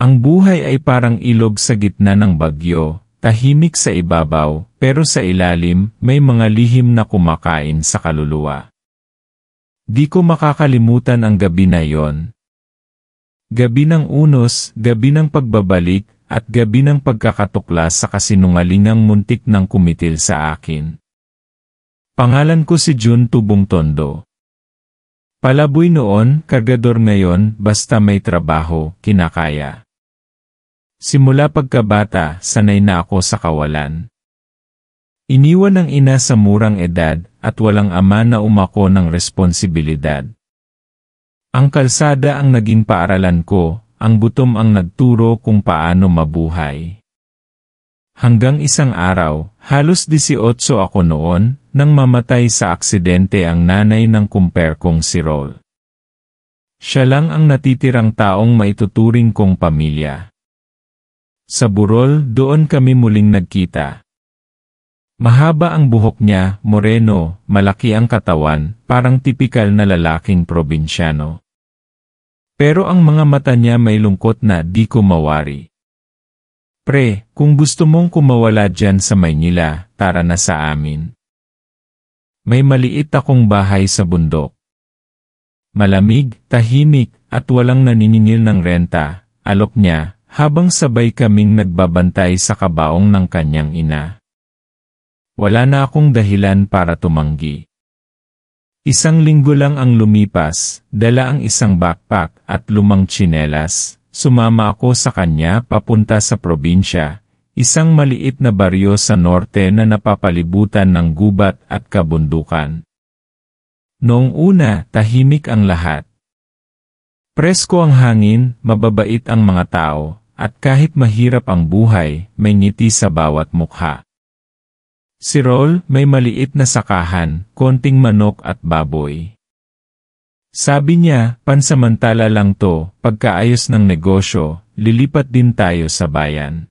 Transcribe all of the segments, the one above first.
Ang buhay ay parang ilog sa gitna ng bagyo, tahimik sa ibabaw, pero sa ilalim, may mga lihim na kumakain sa kaluluwa. Di ko makakalimutan ang gabi na yon. Gabi ng unos, gabi ng pagbabalik, at gabi ng pagkakatuklas sa kasinungalingang muntik ng kumitil sa akin. Pangalan ko si Jun Tubong Tondo. Palaboy noon, kargador ngayon, basta may trabaho, kinakaya. Simula pagkabata, sanay na ako sa kawalan. Iniwan ng ina sa murang edad, at walang ama na umako ng responsibilidad. Ang kalsada ang naging paaralan ko, ang gutom ang nagturo kung paano mabuhay. Hanggang isang araw, halos 18 ako noon, nang mamatay sa aksidente ang nanay ng kumpare kong si Rol. Siya lang ang natitirang taong maituturing kong pamilya. Sa burol, doon kami muling nagkita. Mahaba ang buhok niya, moreno, malaki ang katawan, parang tipikal na lalaking probinsyano. Pero ang mga mata niya may lungkot na di ko mawari. Pre, kung gusto mong kumawala dyan sa Maynila, tara na sa amin. May maliit akong bahay sa bundok. Malamig, tahimik, at walang naniningil ng renta, alok niya, habang sabay kaming nagbabantay sa kabaong ng kanyang ina. Wala na akong dahilan para tumanggi. Isang linggo lang ang lumipas, dala ang isang backpack at lumang tsinelas, sumama ako sa kanya papunta sa probinsya, isang maliit na baryo sa norte na napapalibutan ng gubat at kabundukan. Noong una, tahimik ang lahat. Presko ang hangin, mababait ang mga tao, at kahit mahirap ang buhay, may ngiti sa bawat mukha. Si Rol, may maliit na sakahan, konting manok at baboy. Sabi niya, pansamantala lang to, pagkaayos ng negosyo, lilipat din tayo sa bayan.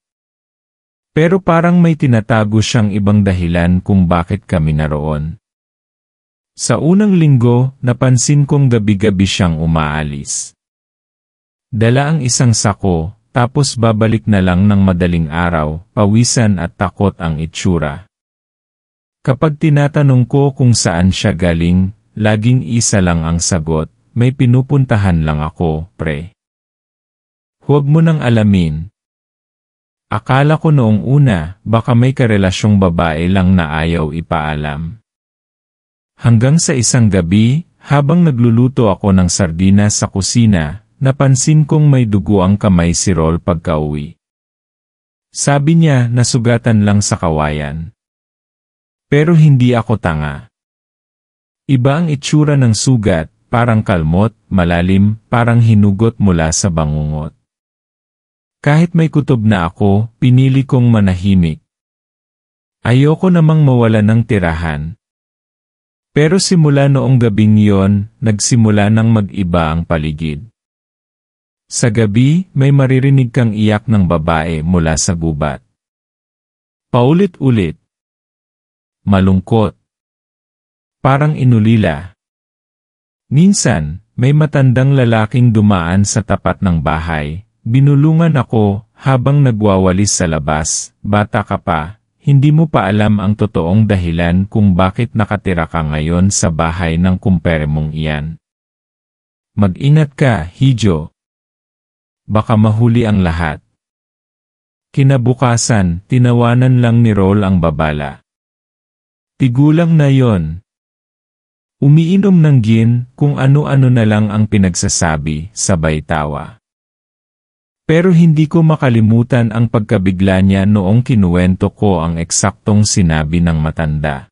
Pero parang may tinatago siyang ibang dahilan kung bakit kami naroon. Sa unang linggo, napansin kong gabi-gabi siyang umaalis. Dala ang isang sako, tapos babalik na lang ng madaling araw, pawisan at takot ang itsura. Kapag tinatanong ko kung saan siya galing, laging isa lang ang sagot, may pinupuntahan lang ako, pre. Huwag mo nang alamin. Akala ko noong una, baka may karelasyong babae lang na ayaw ipaalam. Hanggang sa isang gabi, habang nagluluto ako ng sardinas sa kusina, napansin kong may dugo ang kamay si Rol pagka-uwi. Sabi niya, nasugatan lang sa kawayan. Pero hindi ako tanga. Iba ang itsura ng sugat, parang kalmot, malalim, parang hinugot mula sa bangungot. Kahit may kutob na ako, pinili kong manahimik. Ayoko namang mawala ng tirahan. Pero simula noong gabing yon, nagsimula ng mag-iba ang paligid. Sa gabi, may maririnig kang iyak ng babae mula sa gubat. Paulit-ulit. Malungkot. Parang inulila. Minsan, may matandang lalaking dumaan sa tapat ng bahay. Binulungan ako habang nagwawalis sa labas. Bata ka pa, hindi mo pa alam ang totoong dahilan kung bakit nakatira ka ngayon sa bahay ng kumpare mong iyan. Mag-ingat ka, Hijo. Baka mahuli ang lahat. Kinabukasan, tinawanan lang ni Rol ang babala. Tigulang na yon. Umiinom ng gin, kung ano-ano na lang ang pinagsasabi, sabay tawa. Pero hindi ko makalimutan ang pagkabigla niya noong kinuwento ko ang eksaktong sinabi ng matanda.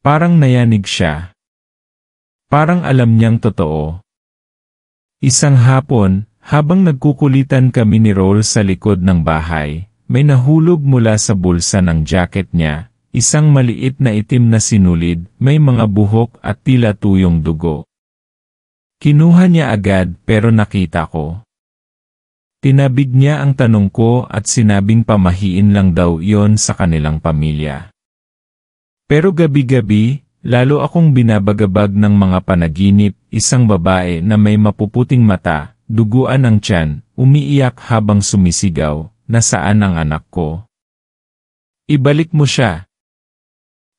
Parang nayanig siya. Parang alam niyang totoo. Isang hapon, habang nagkukulitan kami ni Rol sa likod ng bahay, may nahulog mula sa bulsa ng jacket niya, isang maliit na itim na sinulid, may mga buhok at tila tuyong dugo. Kinuha niya agad pero nakita ko. Tinabig niya ang tanong ko at sinabing pamahiin lang daw iyon sa kanilang pamilya. Pero gabi-gabi, lalo akong binabagabag ng mga panaginip, isang babae na may mapuputing mata, duguan ang tiyan, umiiyak habang sumisigaw, "Nasaan ang anak ko? Ibalik mo siya."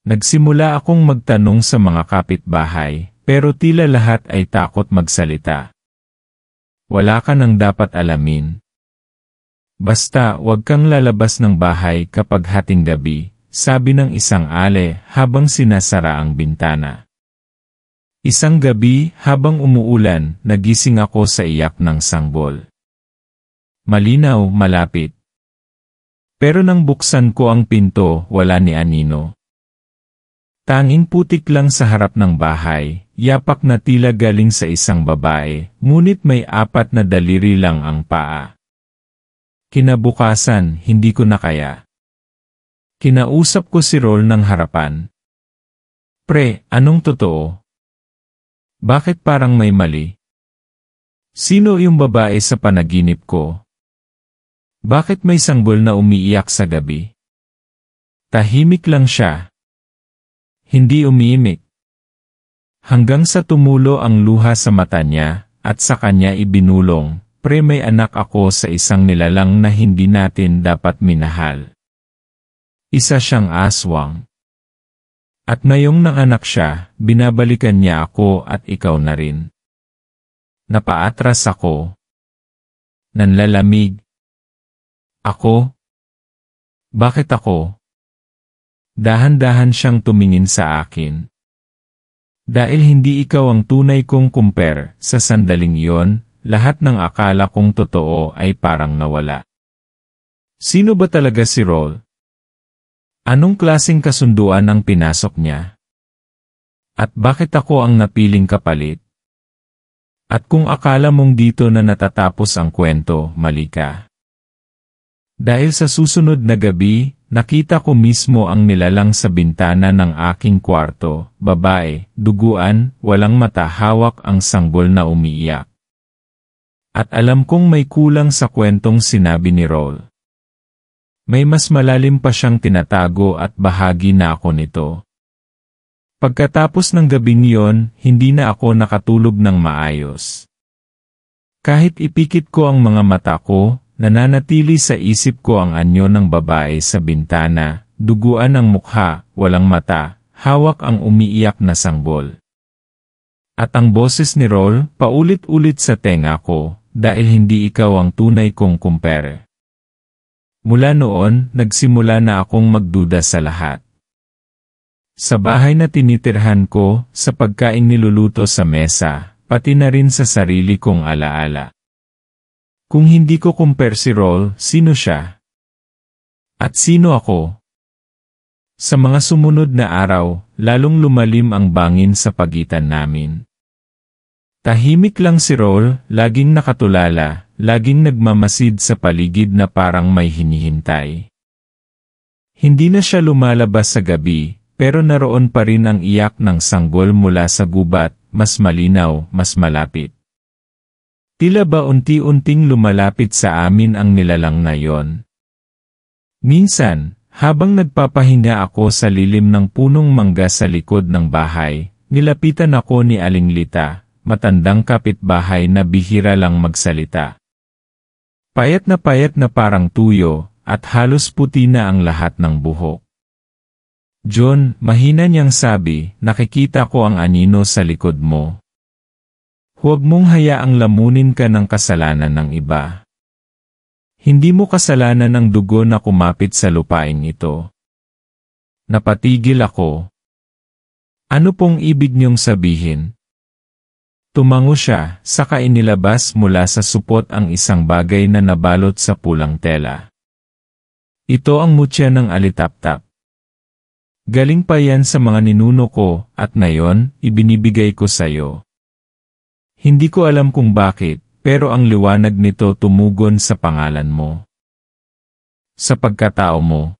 Nagsimula akong magtanong sa mga kapitbahay, pero tila lahat ay takot magsalita. "Wala ka nang dapat alamin. Basta wag kang lalabas ng bahay kapag hating gabi," sabi ng isang ale habang sinasara ang bintana. Isang gabi, habang umuulan, nagising ako sa iyak ng sanggol. Malinaw, malapit. Pero nang buksan ko ang pinto, wala ni Anino. Tanging putik lang sa harap ng bahay, yapak na tila galing sa isang babae, ngunit may 4 na daliri lang ang paa. Kinabukasan, hindi ko na kaya. Kinausap ko si Rol ng harapan. "Pre, anong totoo? Bakit parang may mali? Sino yung babae sa panaginip ko? Bakit may sanggol na umiiyak sa gabi?" Tahimik lang siya. Hindi umiimik. Hanggang sa tumulo ang luha sa mata niya, at sa kanya ibinulong, "Pre, may anak ako sa isang nilalang na hindi natin dapat minahal. Isa siyang aswang. At ngayong nanganak siya, binabalikan niya ako at ikaw na rin." Napaatras ako. Nanlalamig. "Ako? Bakit ako?" Dahan-dahan siyang tumingin sa akin. "Dahil hindi ikaw ang tunay kong kumpare, sa sandaling iyon, lahat ng akala kong totoo ay parang nawala." Sino ba talaga si Rol? Anong klaseng kasunduan ang pinasok niya? At bakit ako ang napiling kapalit? At kung akala mong dito na natatapos ang kwento, mali ka. Dahil sa susunod na gabi, nakita ko mismo ang nilalang sa bintana ng aking kwarto, babae, duguan, walang mata, hawak ang sanggol na umiiyak. At alam kong may kulang sa kwentong sinabi ni Rol. May mas malalim pa siyang tinatago at bahagi na ako nito. Pagkatapos ng gabing iyon, hindi na ako nakatulog ng maayos. Kahit ipikit ko ang mga mata ko, nananatili sa isip ko ang anyo ng babae sa bintana, duguan ang mukha, walang mata, hawak ang umiiyak na sanggol. At ang boses ni Rol, paulit-ulit sa tenga ko, "Dahil hindi ikaw ang tunay kong kumpare." Mula noon, nagsimula na akong magduda sa lahat. Sa bahay na tinitirhan ko, sa pagkain niluluto sa mesa, pati na rin sa sarili kong alaala. Kung hindi ko kumpare si Rol, sino siya? At sino ako? Sa mga sumunod na araw, lalong lumalim ang bangin sa pagitan namin. Tahimik lang si Rol, laging nakatulala, laging nagmamasid sa paligid na parang may hinihintay. Hindi na siya lumalabas sa gabi, pero naroon pa rin ang iyak ng sanggol mula sa gubat, mas malinaw, mas malapit. Tila ba unti-unting lumalapit sa amin ang nilalang na yon. Minsan, habang nagpapahinga ako sa lilim ng punong mangga sa likod ng bahay, nilapitan ako ni Aling Lita, matandang kapitbahay na bihira lang magsalita. Payat na parang tuyo, at halos puti na ang lahat ng buhok. "John," mahina niyang sabi, "nakikita ko ang anino sa likod mo. Huwag mong hayaang lamunin ka ng kasalanan ng iba. Hindi mo kasalanan ang dugo na kumapit sa lupain ito." Napatigil ako. "Ano pong ibig niyong sabihin?" Tumango siya, saka inilabas mula sa supot ang isang bagay na nabalot sa pulang tela. "Ito ang mutya ng alitaptap. Galing pa yan sa mga ninuno ko, at ngayon, ibinibigay ko sa'yo. Hindi ko alam kung bakit, pero ang liwanag nito tumugon sa pangalan mo. Sa pagkatao mo."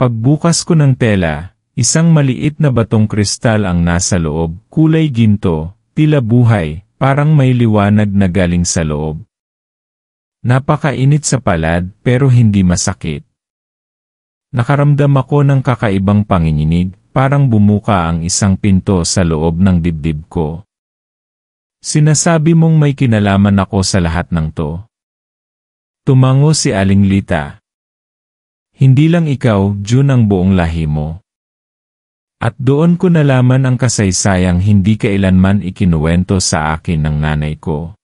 Pagbukas ko ng tela, isang maliit na batong kristal ang nasa loob, kulay ginto, tila buhay, parang may liwanag na galing sa loob. Napakainit sa palad, pero hindi masakit. Nakaramdam ako ng kakaibang panginginig, parang bumuka ang isang pinto sa loob ng dibdib ko. Sinasabi mong may kinalaman ako sa lahat ng to. Tumango si Aling Lita. Hindi lang ikaw, June, ang buong lahi mo. At doon ko nalaman ang kasaysayang hindi kailanman ikinuwento sa akin ng nanay ko.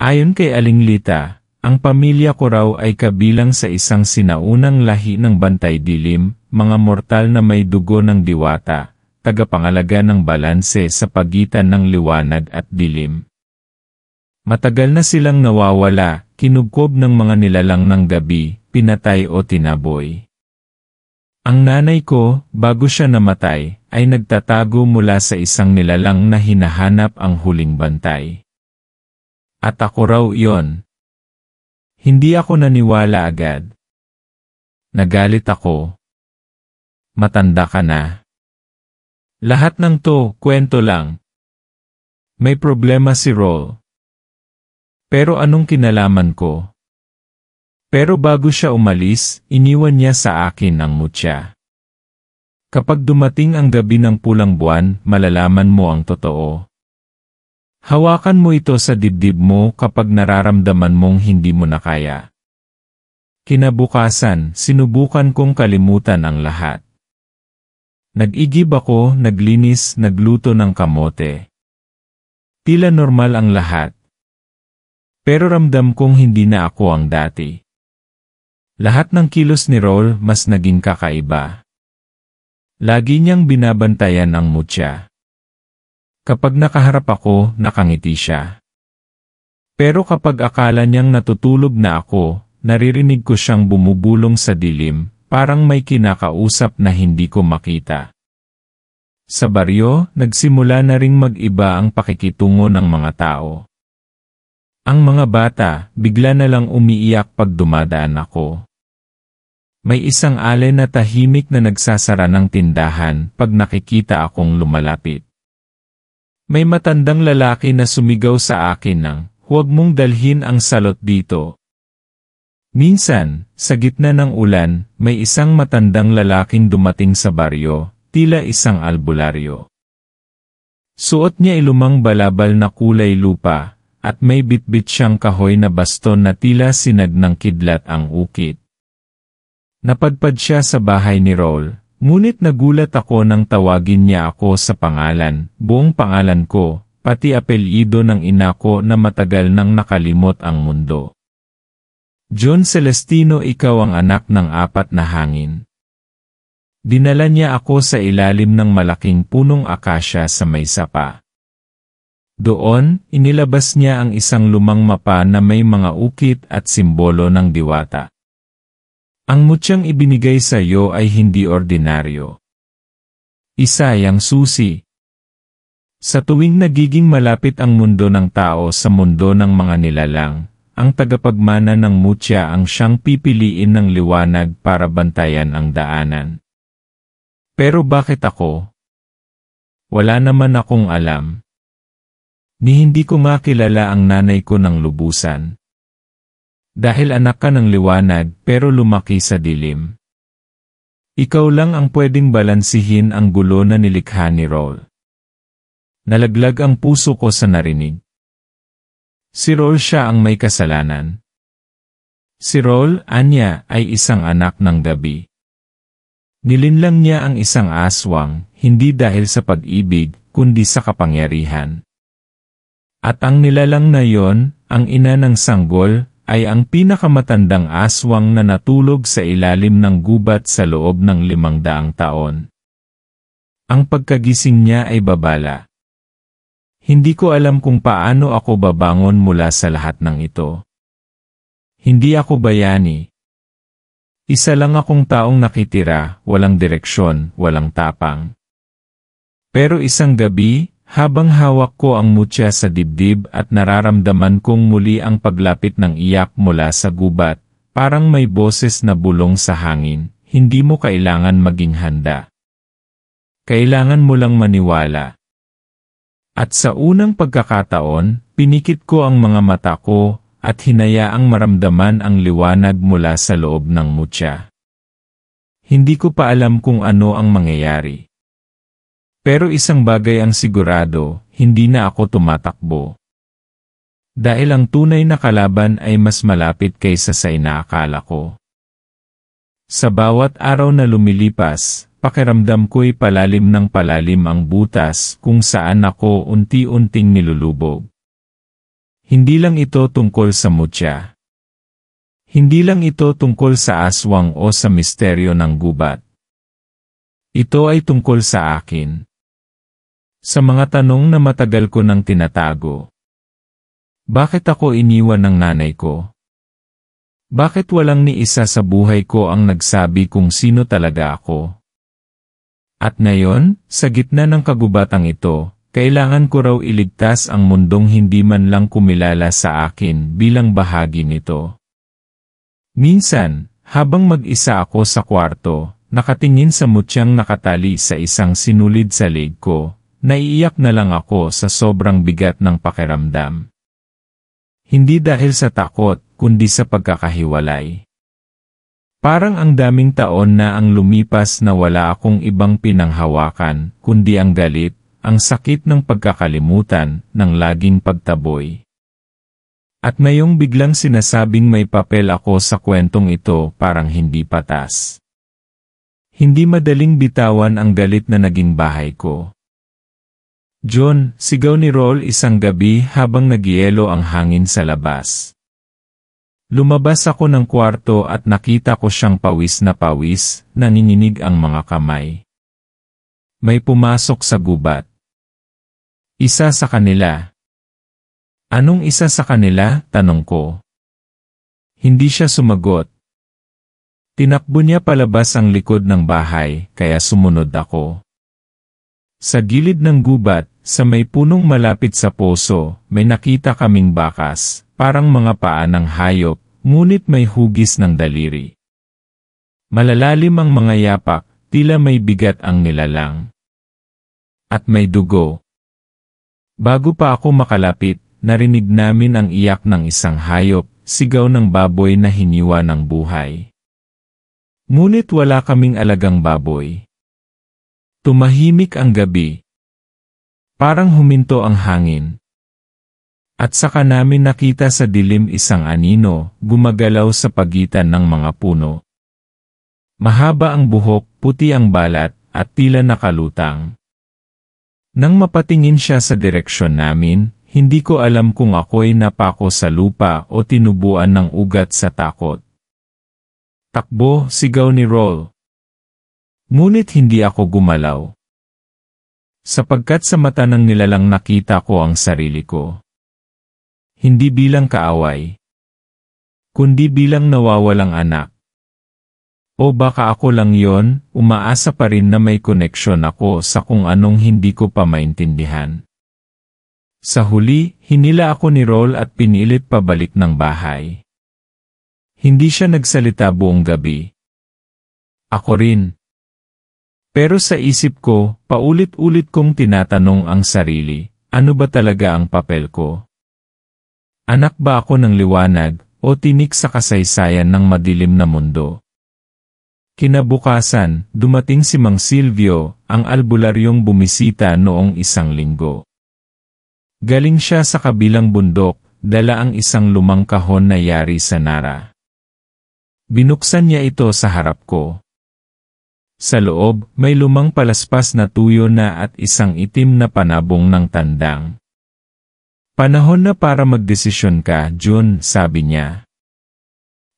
Ayon kay Aling Lita, ang pamilya ko raw ay kabilang sa isang sinaunang lahi ng Bantay Dilim, mga mortal na may dugo ng diwata, tagapangalaga ng balanse sa pagitan ng liwanag at dilim. Matagal na silang nawawala, kinubkob ng mga nilalang ng gabi, pinatay o tinaboy. Ang nanay ko, bago siya namatay, ay nagtatago mula sa isang nilalang na hinahanap ang huling bantay. At ako raw iyon. Hindi ako naniwala agad. Nagalit ako. Matanda ka na. Lahat ng to, kwento lang. May problema si Roll. Pero anong kinalaman ko? Pero bago siya umalis, iniwan niya sa akin ang mutya. Kapag dumating ang gabi ng pulang buwan, malalaman mo ang totoo. Hawakan mo ito sa dibdib mo kapag nararamdaman mong hindi mo na kaya. Kinabukasan, sinubukan kong kalimutan ang lahat. Nag-igib ako, naglinis, nagluto ng kamote. Tila normal ang lahat. Pero ramdam kong hindi na ako ang dati. Lahat ng kilos ni Roll mas naging kakaiba. Lagi niyang binabantayan ang mutya. Kapag nakaharap ako, nakangiti siya. Pero kapag akala niyang natutulog na ako, naririnig ko siyang bumubulong sa dilim, parang may kinakausap na hindi ko makita. Sa baryo, nagsimula na ring mag-iba ang pakikitungo ng mga tao. Ang mga bata, bigla na lang umiiyak pag dumadaan ako. May isang alay na tahimik na nagsasara ng tindahan pag nakikita akong lumalapit. May matandang lalaki na sumigaw sa akin ng, "Huwag mong dalhin ang salot dito." Minsan, sa gitna ng ulan, may isang matandang lalaking dumating sa baryo, tila isang albularyo. Suot niya ilumang balabal na kulay lupa, at may bitbit siyang kahoy na baston na tila sinag ng kidlat ang ukit. Napadpad siya sa bahay ni Roll, ngunit nagulat ako nang tawagin niya ako sa pangalan, buong pangalan ko, pati apelyido ng ina ko na matagal nang nakalimot ang mundo. John Celestino, ikaw ang anak ng apat na hangin. Dinala niya ako sa ilalim ng malaking punong akasya sa may sapa. Doon, inilabas niya ang isang lumang mapa na may mga ukit at simbolo ng diwata. Ang mutyang ibinigay sa iyo ay hindi ordinaryo. Isa yang susi. Sa tuwing nagiging malapit ang mundo ng tao sa mundo ng mga nilalang, ang tagapagmana ng mutya ang siyang pipiliin ng liwanag para bantayan ang daanan. Pero bakit ako? Wala naman akong alam. Ni hindi ko makilala ang nanay ko ng lubusan. Dahil anak ka ng liwanag pero lumaki sa dilim. Ikaw lang ang pwedeng balansihin ang gulo na nilikha ni Roll. Nalaglag ang puso ko sa narinig. Si Roll siya ang may kasalanan. Si Roll, anya, ay isang anak ng gabi. Nilinlang niya ang isang aswang, hindi dahil sa pag-ibig, kundi sa kapangyarihan. At ang nilalang na yon, ang ina ng sanggol, ay ang pinakamatandang aswang na natulog sa ilalim ng gubat sa loob ng 500 taon. Ang pagkagising niya ay babala. Hindi ko alam kung paano ako babangon mula sa lahat ng ito. Hindi ako bayani. Isa lang akong taong nakitira, walang direksyon, walang tapang. Pero isang gabi, habang hawak ko ang mutya sa dibdib at nararamdaman kong muli ang paglapit ng iyak mula sa gubat, parang may boses na bulong sa hangin, hindi mo kailangan maging handa. Kailangan mo lang maniwala. At sa unang pagkakataon, pinikit ko ang mga mata ko at hinayaang maramdaman ang liwanag mula sa loob ng mutya. Hindi ko pa alam kung ano ang mangyayari. Pero isang bagay ang sigurado, hindi na ako tumatakbo. Dahil ang tunay na kalaban ay mas malapit kaysa sa inaakala ko. Sa bawat araw na lumilipas, pakiramdam ko'y palalim ng palalim ang butas kung saan ako unti-unting nilulubog. Hindi lang ito tungkol sa mutya. Hindi lang ito tungkol sa aswang o sa misteryo ng gubat. Ito ay tungkol sa akin. Sa mga tanong na matagal ko nang tinatago. Bakit ako iniwan ng nanay ko? Bakit walang ni isa sa buhay ko ang nagsabi kung sino talaga ako? At ngayon, sa gitna ng kagubatang ito, kailangan ko raw iligtas ang mundong hindi man lang kumilala sa akin bilang bahagi nito. Minsan, habang mag-isa ako sa kwarto, nakatingin sa mutyang nakatali sa isang sinulid sa leg ko, naiiyak na lang ako sa sobrang bigat ng pakiramdam. Hindi dahil sa takot, kundi sa pagkakahiwalay. Parang ang daming taon na ang lumipas na wala akong ibang pinanghawakan, kundi ang galit, ang sakit ng pagkakalimutan, ng laging pagtaboy. At ngayong biglang sinasabing may papel ako sa kwentong ito, parang hindi patas. Hindi madaling bitawan ang galit na naging bahay ko. John, sigaw ni Roll isang gabi habang nagyelo ang hangin sa labas. Lumabas ako ng kwarto at nakita ko siyang pawis, nanginginig ang mga kamay. May pumasok sa gubat. Isa sa kanila. Anong isa sa kanila? Tanong ko. Hindi siya sumagot. Tinakbo niya palabas ang likod ng bahay, kaya sumunod ako. Sa gilid ng gubat, sa may punong malapit sa poso, may nakita kaming bakas, parang mga paa ng hayop, ngunit may hugis ng daliri. Malalalim ang mga yapak, tila may bigat ang nilalang. At may dugo. Bago pa ako makalapit, narinig namin ang iyak ng isang hayop, sigaw ng baboy na hiniwa ng buhay. Ngunit wala kaming alagang baboy. Tumahimik ang gabi. Parang huminto ang hangin. At saka namin nakita sa dilim isang anino, gumagalaw sa pagitan ng mga puno. Mahaba ang buhok, puti ang balat, at tila nakalutang. Nang mapatingin siya sa direksyon namin, hindi ko alam kung ako'y napako sa lupa o tinubuan ng ugat sa takot. Takbo, sigaw ni Roll. Ngunit hindi ako gumalaw. Sapagkat sa mata ng nilalang nakita ko ang sarili ko. Hindi bilang kaaway, kundi bilang nawawalang anak. O baka ako lang yon, umaasa pa rin na may koneksyon ako sa kung anong hindi ko pa maintindihan. Sa huli, hinila ako ni Roll at pinilit pabalik ng bahay. Hindi siya nagsalita buong gabi. Ako rin. Pero sa isip ko, paulit-ulit kong tinatanong ang sarili, ano ba talaga ang papel ko? Anak ba ako ng liwanag, o tinik sa kasaysayan ng madilim na mundo? Kinabukasan, dumating si Mang Silvio, ang albularyong bumisita noong isang linggo. Galing siya sa kabilang bundok, dala ang isang lumang kahon na yari sa Nara. Binuksan niya ito sa harap ko. Sa loob, may lumang palaspas na tuyo na at isang itim na panabong ng tandang. Panahon na para magdesisyon ka, John, sabi niya.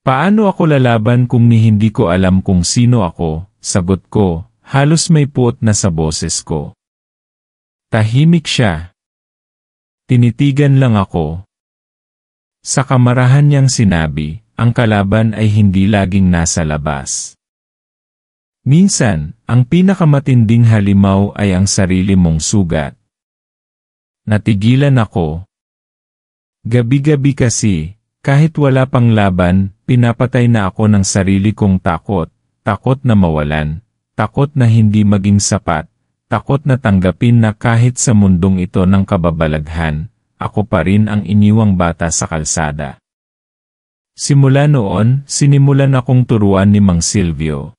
Paano ako lalaban kung hindi ko alam kung sino ako? Sagot ko, halos may puot na sa boses ko. Tahimik siya. Tinitigan lang ako. Sa kamarahan niyang sinabi, ang kalaban ay hindi laging nasa labas. Minsan, ang pinakamatinding halimaw ay ang sarili mong sugat. Natigilan ako. Gabi-gabi kasi, kahit wala pang laban, pinapatay na ako ng sarili kong takot, takot na mawalan, takot na hindi maging sapat, takot na tanggapin na kahit sa mundong ito ng kababalaghan, ako pa rin ang iniwang bata sa kalsada. Simula noon, sinimulan akong turuan ni Mang Silvio.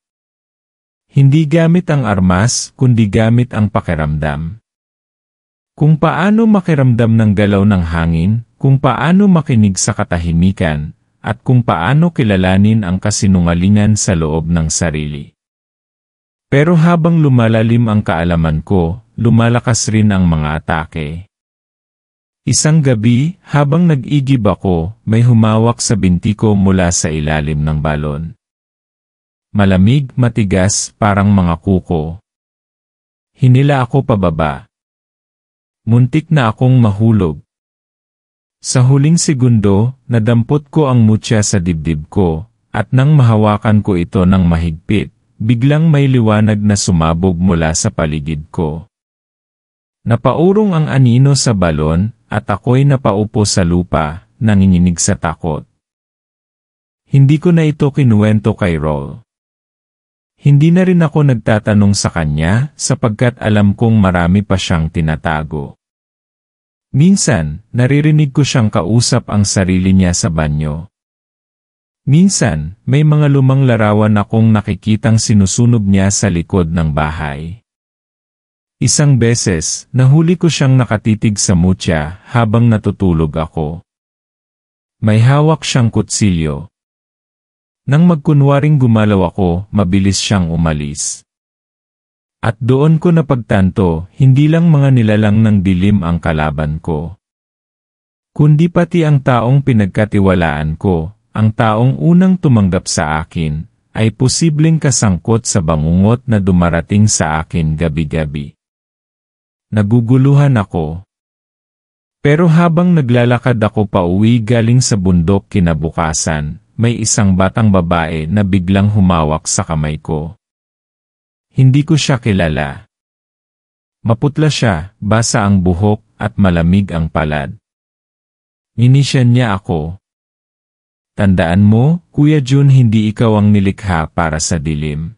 Hindi gamit ang armas, kundi gamit ang pakiramdam. Kung paano makiramdam ng galaw ng hangin, kung paano makinig sa katahimikan, at kung paano kilalanin ang kasinungalingan sa loob ng sarili. Pero habang lumalalim ang kaalaman ko, lumalakas rin ang mga atake. Isang gabi, habang nag-igib ako, may humawak sa binti ko mula sa ilalim ng balon. Malamig, matigas, parang mga kuko. Hinila ako pababa. Muntik na akong mahulog. Sa huling segundo, nadampot ko ang mutya sa dibdib ko, at nang mahawakan ko ito ng mahigpit, biglang may liwanag na sumabog mula sa paligid ko. Napaurong ang anino sa balon, at ako'y napaupo sa lupa, nanginginig sa takot. Hindi ko na ito kinuwento kay Roll. Hindi na rin ako nagtatanong sa kanya, sapagkat alam kong marami pa siyang tinatago. Minsan, naririnig ko siyang kausap ang sarili niya sa banyo. Minsan, may mga lumang larawan akong nakikitang sinusunog niya sa likod ng bahay. Isang beses, nahuli ko siyang nakatitig sa mutya habang natutulog ako. May hawak siyang kutsilyo. Nang magkunwaring gumalaw ako, mabilis siyang umalis. At doon ko napagtanto, hindi lang mga nilalang ng dilim ang kalaban ko, kundi pati ang taong pinagkatiwalaan ko, ang taong unang tumanggap sa akin, ay posibleng kasangkot sa bangungot na dumarating sa akin gabi-gabi. Naguguluhan ako. Pero habang naglalakad ako pauwi galing sa bundok kinabukasan, may isang batang babae na biglang humawak sa kamay ko. Hindi ko siya kilala. Maputla siya, basa ang buhok, at malamig ang palad. Inisyan niya ako. Tandaan mo, Kuya Jun, hindi ikaw ang nilikha para sa dilim.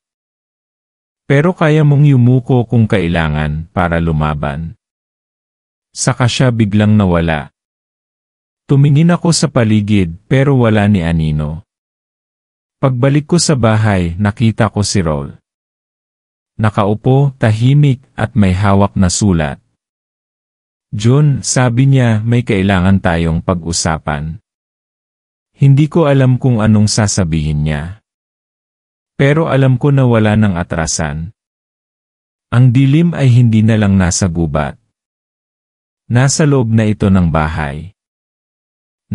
Pero kaya mong yumuko kung kailangan para lumaban. Saka siya biglang nawala. Tumingin ako sa paligid pero wala ni Anino. Pagbalik ko sa bahay, nakita ko si Roll. Nakaupo, tahimik, at may hawak na sulat. Jun, sabi niya, may kailangan tayong pag-usapan. Hindi ko alam kung anong sasabihin niya. Pero alam ko na wala ng atrasan. Ang dilim ay hindi na lang nasa gubat. Nasa loob na ito ng bahay.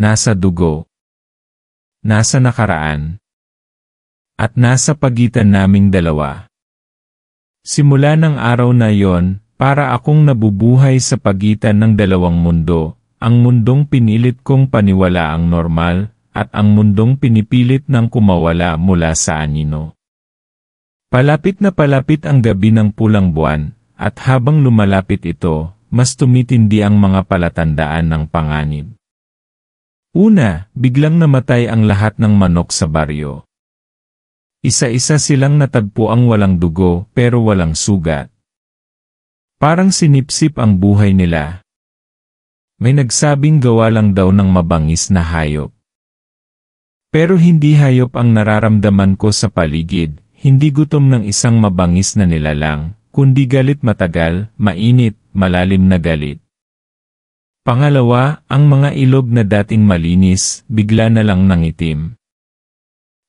Nasa dugo. Nasa nakaraan. At nasa pagitan naming dalawa. Simula ng araw na yon, para akong nabubuhay sa pagitan ng dalawang mundo, ang mundong pinilit kong paniwalaang normal, at ang mundong pinipilit ng kumawala mula sa anino. Palapit na palapit ang gabi ng pulang buwan, at habang lumalapit ito, mas tumitindi ang mga palatandaan ng panganib. Una, biglang namatay ang lahat ng manok sa baryo. Isa-isa silang natagpo ang walang dugo pero walang sugat. Parang sinipsip ang buhay nila. May nagsabing gawa lang daw ng mabangis na hayop. Pero hindi hayop ang nararamdaman ko sa paligid, hindi gutom ng isang mabangis na nilalang, kundi galit matagal, mainit, malalim na galit. Pangalawa, ang mga ilog na dating malinis, bigla na lang nangitim.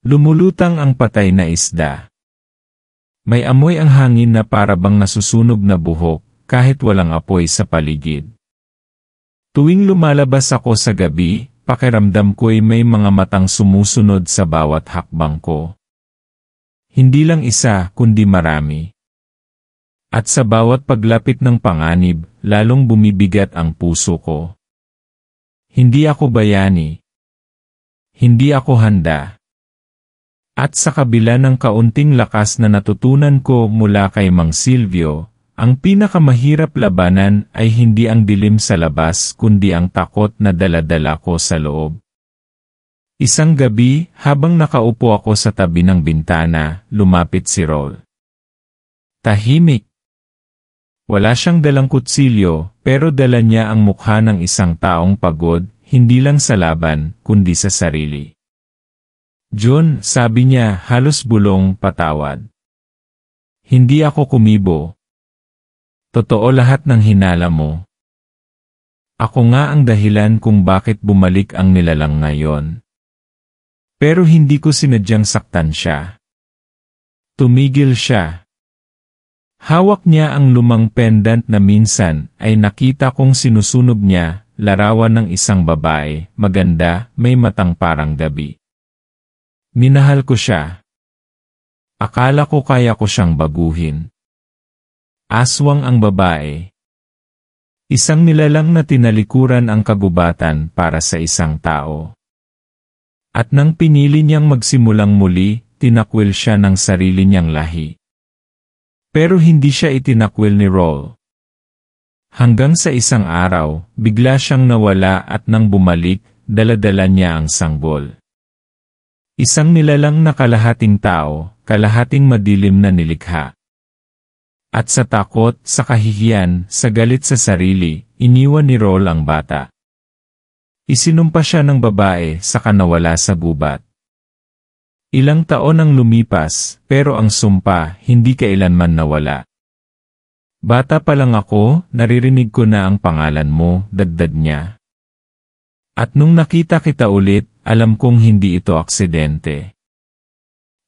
Lumulutang ang patay na isda. May amoy ang hangin na parabang nasusunog na buhok, kahit walang apoy sa paligid. Tuwing lumalabas ako sa gabi, pakiramdam ko'y may mga matang sumusunod sa bawat hakbang ko. Hindi lang isa, kundi marami. At sa bawat paglapit ng panganib, lalong bumibigat ang puso ko. Hindi ako bayani. Hindi ako handa. At sa kabila ng kaunting lakas na natutunan ko mula kay Mang Silvio, ang pinakamahirap labanan ay hindi ang dilim sa labas kundi ang takot na dala-dala ko sa loob. Isang gabi, habang nakaupo ako sa tabi ng bintana, lumapit si Roll. Tahimik. Wala siyang dalang kutsilyo, pero dala niya ang mukha ng isang taong pagod, hindi lang sa laban, kundi sa sarili. John, sabi niya, halos bulong, patawad. Hindi ako kumibo. Totoo lahat ng hinala mo. Ako nga ang dahilan kung bakit bumalik ang nilalang ngayon. Pero hindi ko sinadyang saktan siya. Tumigil siya. Hawak niya ang lumang pendant na minsan ay nakita kong sinusunog niya, larawan ng isang babae, maganda, may matang parang gabi. Minahal ko siya. Akala ko kaya ko siyang baguhin. Aswang ang babae. Isang nilalang na tinalikuran ang kagubatan para sa isang tao. At nang pinili niyang magsimulang muli, tinakwil siya ng sarili niyang lahi. Pero hindi siya itinakwil ni Roll. Hanggang sa isang araw, bigla siyang nawala at nang bumalik, dala-dala niya ang sanggol. Isang nilalang na kalahating tao, kalahating madilim na nilikha. At sa takot, sa kahihiyan, sa galit sa sarili, iniwan ni Roll ang bata. Isinumpa siya ng babae, saka nawala sa gubat. Ilang taon ang lumipas, pero ang sumpa, hindi kailanman nawala. Bata pa lang ako, naririnig ko na ang pangalan mo, dagdag niya. At nung nakita kita ulit, alam kong hindi ito aksidente.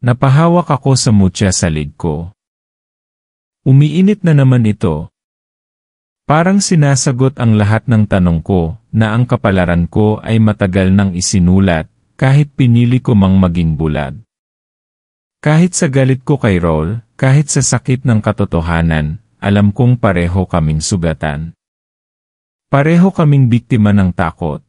Napahawak ako sa mutya sa lig ko. Umiinit na naman ito. Parang sinasagot ang lahat ng tanong ko, na ang kapalaran ko ay matagal nang isinulat, kahit pinili ko mang maging bulag. Kahit sa galit ko kay Roll, kahit sa sakit ng katotohanan, alam kong pareho kaming sugatan. Pareho kaming biktima ng takot.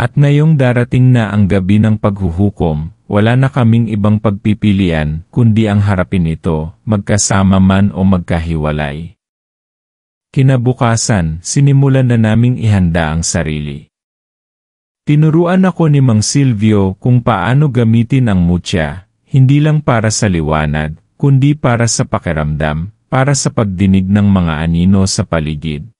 At ngayong darating na ang gabi ng paghuhukom, wala na kaming ibang pagpipilian, kundi ang harapin ito, magkasama man o magkahiwalay. Kinabukasan, sinimulan na naming ihanda ang sarili. Tinuruan ako ni Mang Silvio kung paano gamitin ang mutya, hindi lang para sa liwanag, kundi para sa pakiramdam, para sa pagdinig ng mga anino sa paligid.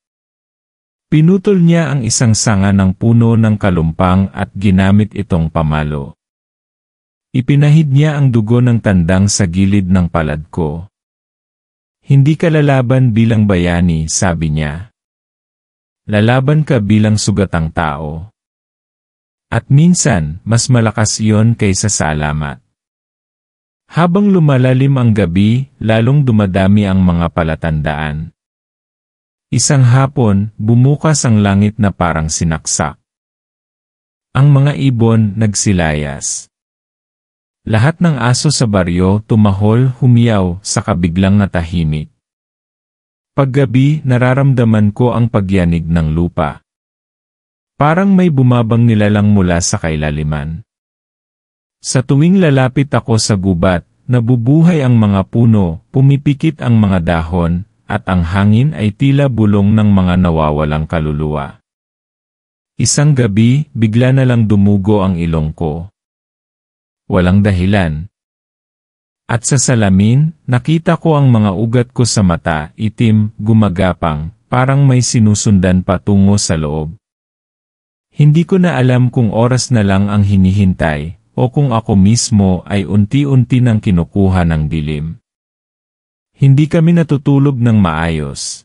Pinutol niya ang isang sanga ng puno ng kalumpang at ginamit itong pamalo. Ipinahid niya ang dugo ng tandang sa gilid ng palad ko. Hindi ka lalaban bilang bayani, sabi niya. Lalaban ka bilang sugatang tao. At minsan, mas malakas iyon kaysa sa alamat. Habang lumalalim ang gabi, lalong dumadami ang mga palatandaan. Isang hapon, bumukas ang langit na parang sinaksak. Ang mga ibon nagsilayas. Lahat ng aso sa baryo tumahol, humiyaw, saka biglang natahimik. Paggabi, nararamdaman ko ang pagyanig ng lupa. Parang may bumabang nilalang mula sa kailaliman. Sa tuwing lalapit ako sa gubat, nabubuhay ang mga puno, pumipikit ang mga dahon, at ang hangin ay tila bulong ng mga nawawalang kaluluwa. Isang gabi, bigla na lang dumugo ang ilong ko. Walang dahilan. At sa salamin, nakita ko ang mga ugat ko sa mata, itim, gumagapang, parang may sinusundan patungo sa loob. Hindi ko na alam kung oras na lang ang hinihintay, o kung ako mismo ay unti-unti nang kinukuha ng dilim. Hindi kami natutulog ng maayos.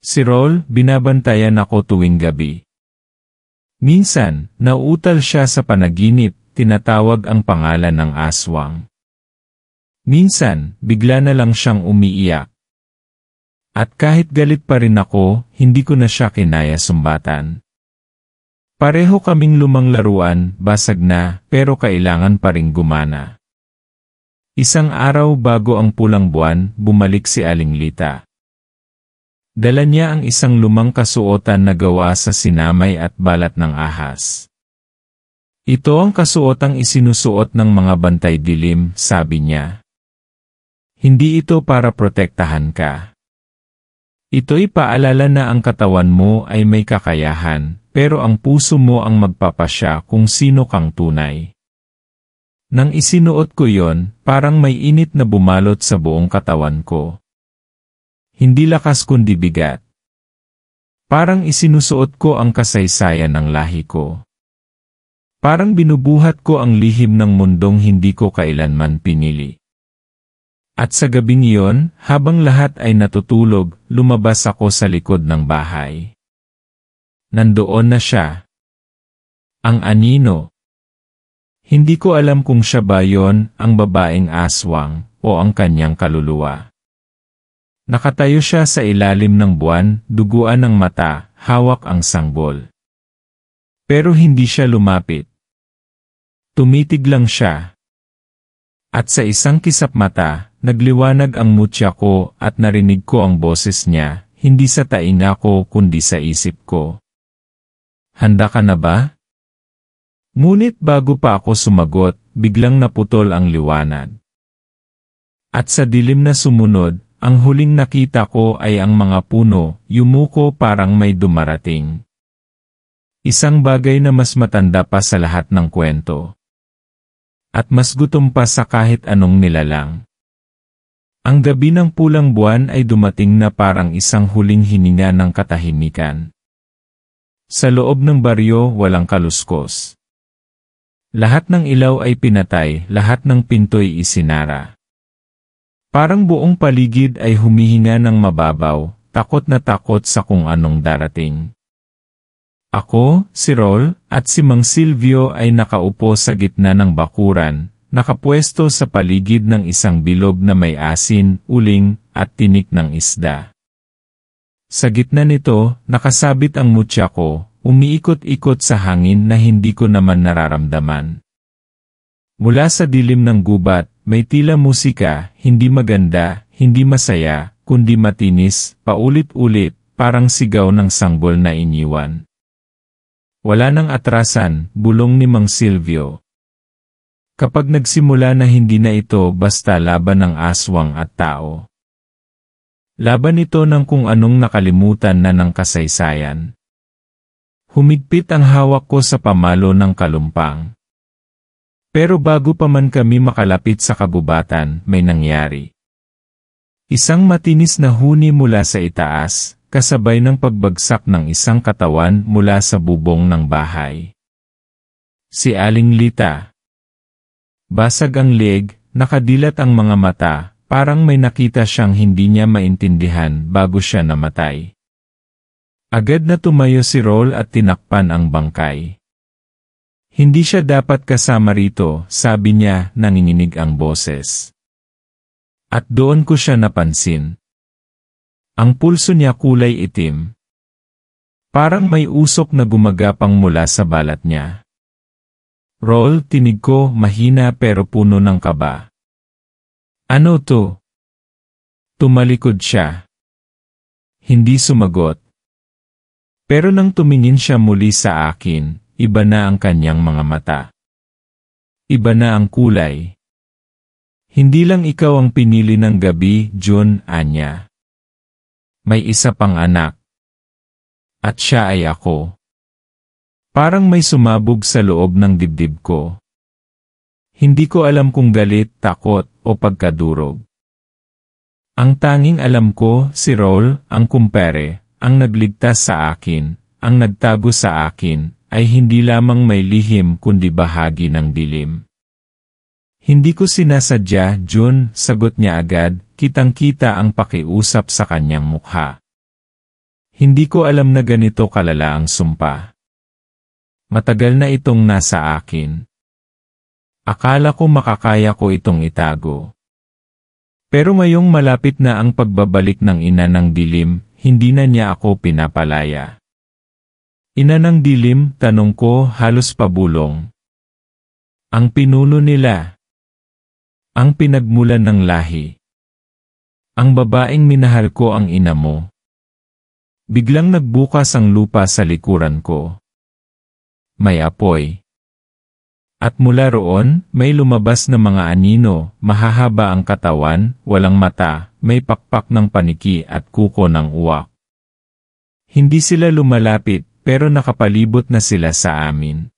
Si Roll, binabantayan ako tuwing gabi. Minsan, nauutal siya sa panaginip, tinatawag ang pangalan ng aswang. Minsan, bigla na lang siyang umiiyak. At kahit galit pa rin ako, hindi ko na siya kinaya sumbatan. Pareho kaming lumang laruan, basag na, pero kailangan pa ring gumana. Isang araw bago ang pulang buwan, bumalik si Aling Lita. Dala niya ang isang lumang kasuotan na gawa sa sinamay at balat ng ahas. Ito ang kasuotang isinusuot ng mga bantay dilim, sabi niya. Hindi ito para protektahan ka. Ito'y paalala na ang katawan mo ay may kakayahan, pero ang puso mo ang magpapasya kung sino kang tunay. Nang isinuot ko yon, parang may init na bumalot sa buong katawan ko. Hindi lakas kundi bigat. Parang isinusuot ko ang kasaysayan ng lahi ko. Parang binubuhat ko ang lihim ng mundong hindi ko kailanman pinili. At sa gabing iyon, habang lahat ay natutulog, lumabas ako sa likod ng bahay. Nandoon na siya. Ang anino. Hindi ko alam kung siya ba yon, ang babaeng aswang, o ang kanyang kaluluwa. Nakatayo siya sa ilalim ng buwan, duguan ng mata, hawak ang sanggol. Pero hindi siya lumapit. Tumitig lang siya. At sa isang kisap mata, nagliwanag ang mutya ko at narinig ko ang boses niya, hindi sa tainga ko kundi sa isip ko. Handa ka na ba? Ngunit bago pa ako sumagot, biglang naputol ang liwanag. At sa dilim na sumunod, ang huling nakita ko ay ang mga puno, yumuko parang may dumarating. Isang bagay na mas matanda pa sa lahat ng kwento. At mas gutom pa sa kahit anong nilalang. Ang gabi ng pulang buwan ay dumating na parang isang huling hininga ng katahimikan. Sa loob ng baryo walang kaluskos. Lahat ng ilaw ay pinatay, lahat ng pinto'y isinara. Parang buong paligid ay humihinga ng mababaw, takot na takot sa kung anong darating. Ako, si Rol, at si Mang Silvio ay nakaupo sa gitna ng bakuran, nakapwesto sa paligid ng isang bilog na may asin, uling, at tinik ng isda. Sa gitna nito, nakasabit ang mutya ko, umiikot-ikot sa hangin na hindi ko naman nararamdaman. Mula sa dilim ng gubat, may tila musika, hindi maganda, hindi masaya, kundi matinis, paulit-ulit, parang sigaw ng sanggol na iniwan. Wala nang atrasan, bulong ni Mang Silvio. Kapag nagsimula na hindi na ito basta laban ng aswang at tao. Laban ito ng kung anong nakalimutan na ng kasaysayan. Humigpit ang hawak ko sa pamalo ng kalumpang. Pero bago pa man kami makalapit sa kagubatan, may nangyari. Isang matinis na huni mula sa itaas, kasabay ng pagbagsak ng isang katawan mula sa bubong ng bahay. Si Aling Lita. Basag ang leeg, nakadilat ang mga mata, parang may nakita siyang hindi niya maintindihan bago siya namatay. Agad na tumayo si Rol at tinakpan ang bangkay. Hindi siya dapat kasama rito, sabi niya, nanginginig ang boses. At doon ko siya napansin. Ang pulso niya kulay itim. Parang may usok na gumagapang mula sa balat niya. Rol, tinig ko, mahina pero puno ng kaba. Ano to? Tumalikod siya. Hindi sumagot. Pero nang tumingin siya muli sa akin, iba na ang kanyang mga mata. Iba na ang kulay. Hindi lang ikaw ang pinili ng gabi, June, Anya. May isa pang anak. At siya ay ako. Parang may sumabog sa loob ng dibdib ko. Hindi ko alam kung galit, takot, o pagkadurog. Ang tanging alam ko, si Rol, ang kumpare, ang nagligtas sa akin, ang nagtago sa akin, ay hindi lamang may lihim kundi bahagi ng dilim. Hindi ko sinasadya, June, sagot niya agad, kitang-kita ang pakiusap sa kanyang mukha. Hindi ko alam na ganito kalala ang sumpa. Matagal na itong nasa akin. Akala ko makakaya ko itong itago. Pero ngayong malapit na ang pagbabalik ng ina ng dilim, hindi na niya ako pinapalaya. Ina ng dilim, tanong ko, halos pabulong. Ang pinuno nila. Ang pinagmulan ng lahi. Ang babaeng minahal ko ang ina mo. Biglang nagbukas ang lupa sa likuran ko. May apoy. At mula roon, may lumabas na mga anino, mahahaba ang katawan, walang mata, may pakpak ng paniki at kuko ng uwak. Hindi sila lumalapit, pero nakapalibot na sila sa amin.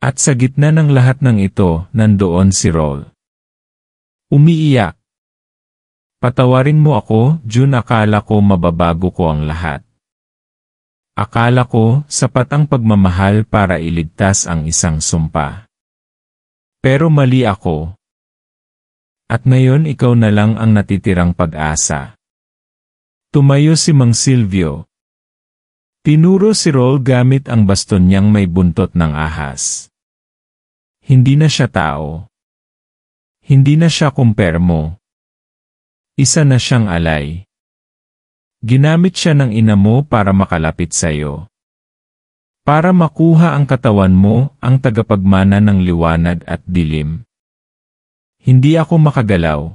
At sa gitna ng lahat ng ito, nandoon si Rol. Umiiyak. Patawarin mo ako, June, akala ko mababago ko ang lahat. Akala ko, sapat ang pagmamahal para iligtas ang isang sumpa. Pero mali ako. At ngayon ikaw na lang ang natitirang pag-asa. Tumayo si Mang Silvio. Tinuro si Roll gamit ang baston niyang may buntot ng ahas. Hindi na siya tao. Hindi na siya kumpirmo. Isa na siyang alay. Ginamit siya ng ina mo para makalapit sa'yo. Para makuha ang katawan mo, ang tagapagmana ng liwanag at dilim. Hindi ako makagalaw.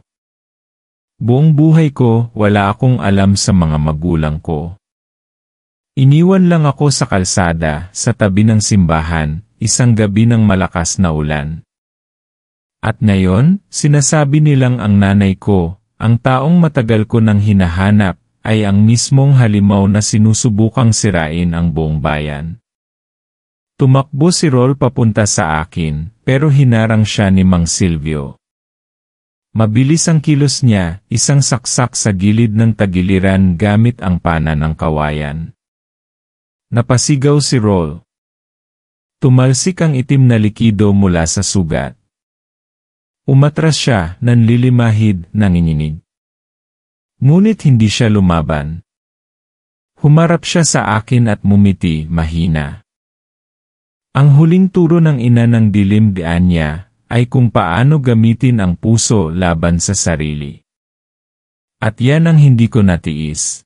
Buong buhay ko, wala akong alam sa mga magulang ko. Iniwan lang ako sa kalsada, sa tabi ng simbahan, isang gabi ng malakas na ulan. At ngayon, sinasabi nilang ang nanay ko, ang taong matagal ko nang hinahanap, ay ang mismong halimaw na sinusubukang sirain ang buong bayan. Tumakbo si Roll papunta sa akin, pero hinarang siya ni Mang Silvio. Mabilis ang kilos niya, isang saksak sa gilid ng tagiliran gamit ang pana ng kawayan. Napasigaw si Roll. Tumalsik ang itim na likido mula sa sugat. Umatras siya, nanlilimahid, nanginginig. Ngunit hindi siya lumaban. Humarap siya sa akin at mumiti, mahina. Ang huling turo ng ina ng dilim diyan niya, ay kung paano gamitin ang puso laban sa sarili. At yan ang hindi ko natiis.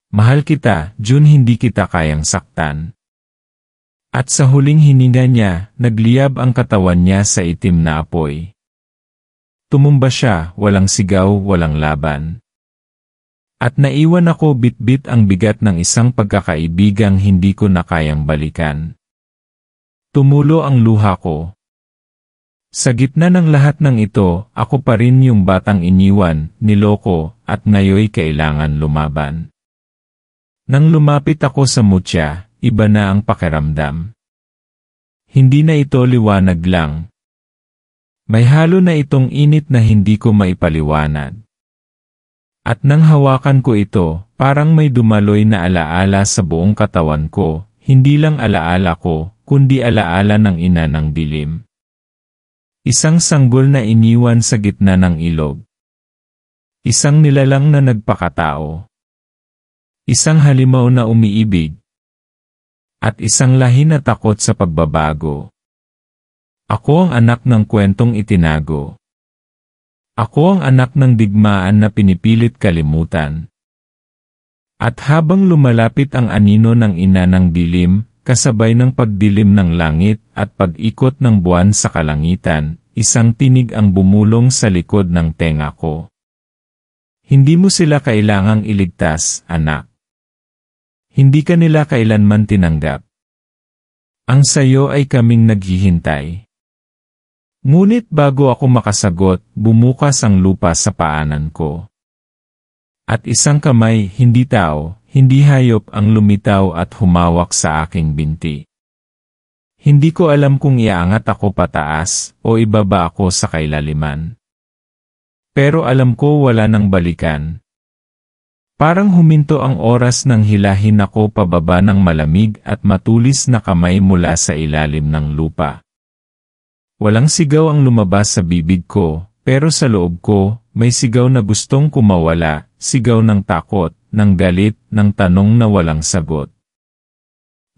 Mahal kita, June, hindi kita kayang saktan. At sa huling hininga niya, nagliyab ang katawan niya sa itim na apoy. Tumumba siya, walang sigaw, walang laban. At naiwan ako bit-bit ang bigat ng isang pagkakaibigang hindi ko na kayang balikan. Tumulo ang luha ko. Sa gitna ng lahat ng ito, ako pa rin yung batang iniwan, niloko, at ngayoy kailangan lumaban. Nang lumapit ako sa mutya, iba na ang pakiramdam. Hindi na ito liwanag lang. May halo na itong init na hindi ko maipaliwanag. At nang hawakan ko ito, parang may dumaloy na alaala sa buong katawan ko, hindi lang alaala ko, kundi alaala ng ina ng dilim. Isang sanggol na iniwan sa gitna ng ilog. Isang nilalang na nagpakatao. Isang halimaw na umiibig. At isang lahi na takot sa pagbabago. Ako ang anak ng kwentong itinago. Ako ang anak ng digmaan na pinipilit kalimutan. At habang lumalapit ang anino ng ina ng dilim, kasabay ng pagdilim ng langit at pag-ikot ng buwan sa kalangitan, isang tinig ang bumulong sa likod ng tenga ko. Hindi mo sila kailangang iligtas, anak. Hindi ka nila kailanman tinanggap. Ang sayo ay kaming naghihintay. Ngunit bago ako makasagot, bumukas ang lupa sa paanan ko. At isang kamay, hindi tao, hindi hayop ang lumitaw at humawak sa aking binti. Hindi ko alam kung iaangat ako pataas o ibaba ako sa kailaliman. Pero alam ko wala nang balikan. Parang huminto ang oras nang hilahin ako pababa ng malamig at matulis na kamay mula sa ilalim ng lupa. Walang sigaw ang lumabas sa bibig ko, pero sa loob ko, may sigaw na gustong kumawala, sigaw ng takot, ng galit, ng tanong na walang sagot.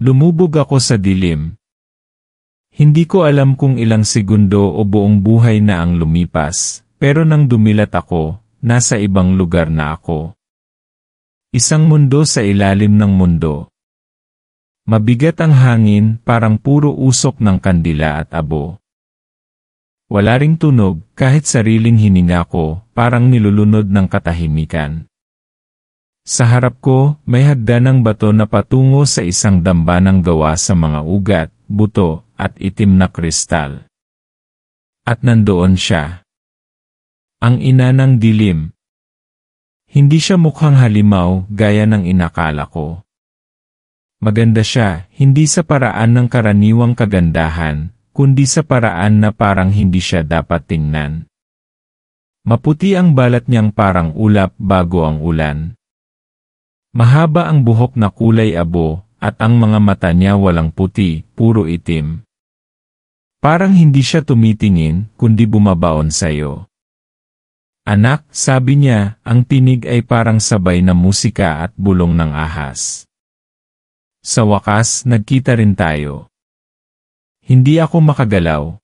Lumubog ako sa dilim. Hindi ko alam kung ilang segundo o buong buhay na ang lumipas, pero nang dumilat ako, nasa ibang lugar na ako. Isang mundo sa ilalim ng mundo. Mabigat ang hangin, parang puro usok ng kandila at abo. Wala ring tunog, kahit sariling hininga ko, parang nilulunod ng katahimikan. Sa harap ko, may hagdanang bato na patungo sa isang dambanang gawa sa mga ugat, buto, at itim na kristal. At nandoon siya. Ang ina ng dilim. Hindi siya mukhang halimaw, gaya ng inakala ko. Maganda siya, hindi sa paraan ng karaniwang kagandahan, kundi sa paraan na parang hindi siya dapat tingnan. Maputi ang balat niyang parang ulap bago ang ulan. Mahaba ang buhok na kulay abo, at ang mga mata niya walang puti, puro itim. Parang hindi siya tumitingin, kundi bumabaon sa'yo. Anak, sabi niya, ang tinig ay parang sabay na musika at bulong ng ahas. Sa wakas, nagkita rin tayo. Hindi ako makagalaw.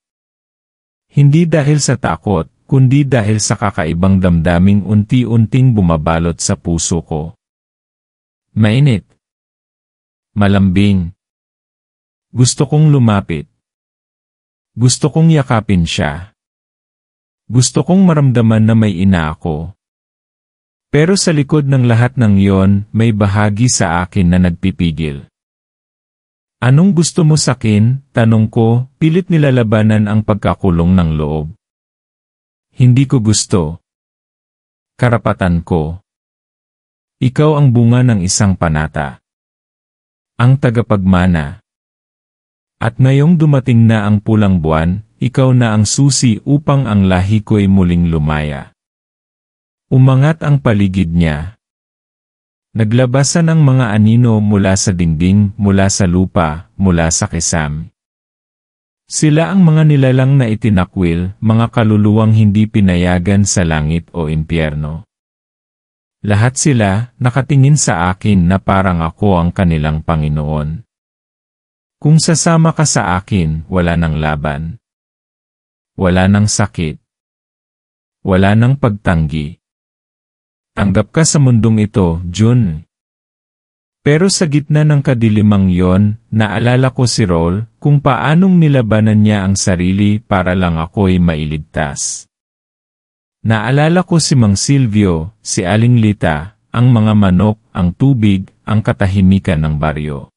Hindi dahil sa takot, kundi dahil sa kakaibang damdaming unti-unting bumabalot sa puso ko. Mainit. Malambing. Gusto kong lumapit. Gusto kong yakapin siya. Gusto kong maramdaman na may ina ako. Pero sa likod ng lahat ng iyon, may bahagi sa akin na nagpipigil. Anong gusto mo sakin? Tanong ko, pilit nilalabanan ang pagkakulong ng loob. Hindi ko gusto. Karapatan ko. Ikaw ang bunga ng isang panata. Ang tagapagmana. At ngayong dumating na ang pulang buwan, ikaw na ang susi upang ang lahi ko'y muling lumaya. Umangat ang paligid niya. Naglabasan ang mga anino mula sa dingding, mula sa lupa, mula sa kisam. Sila ang mga nilalang na itinakwil, mga kaluluwang hindi pinayagan sa langit o impyerno. Lahat sila nakatingin sa akin na parang ako ang kanilang Panginoon. Kung sasama ka sa akin, wala nang laban. Wala nang sakit. Wala nang pagtanggi. Tanggap ka sa mundong ito, June. Pero sa gitna ng kadilimang yon, naalala ko si Rol, kung paanong nilabanan niya ang sarili para lang ako'y mailigtas. Naalala ko si Mang Silvio, si Aling Lita, ang mga manok, ang tubig, ang katahimikan ng baryo.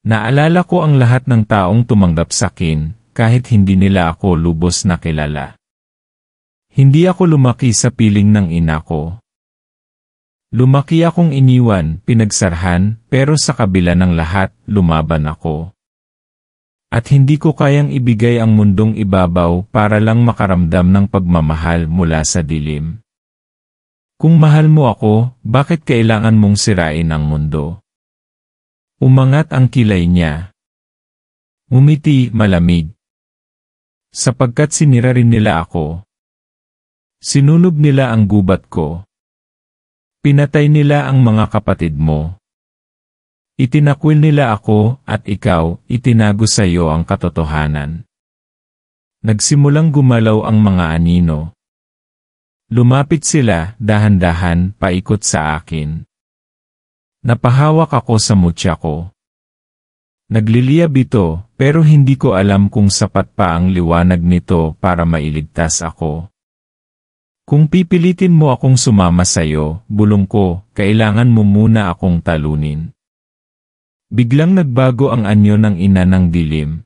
Naalala ko ang lahat ng taong tumanggap sakin, kahit hindi nila ako lubos na kilala. Hindi ako lumaki sa piling ng ina ko. Lumaki akong iniwan, pinagsarhan, pero sa kabila ng lahat, lumaban ako. At hindi ko kayang ibigay ang mundong ibabaw para lang makaramdam ng pagmamahal mula sa dilim. Kung mahal mo ako, bakit kailangan mong sirain ang mundo? Umangat ang kilay niya. Umiti, malamig. Sapagkat sinira rin nila ako. Sinunog nila ang gubat ko. Pinatay nila ang mga kapatid mo. Itinakwil nila ako at ikaw, itinago sa iyo ang katotohanan. Nagsimulang gumalaw ang mga anino. Lumapit sila, dahan-dahan, paikot sa akin. Napahawak ako sa mutya ko. Nagliliyab ito, pero hindi ko alam kung sapat pa ang liwanag nito para mailigtas ako. Kung pipilitin mo akong sumama sa'yo, bulong ko, kailangan mo muna akong talunin. Biglang nagbago ang anyo ng ina ng dilim.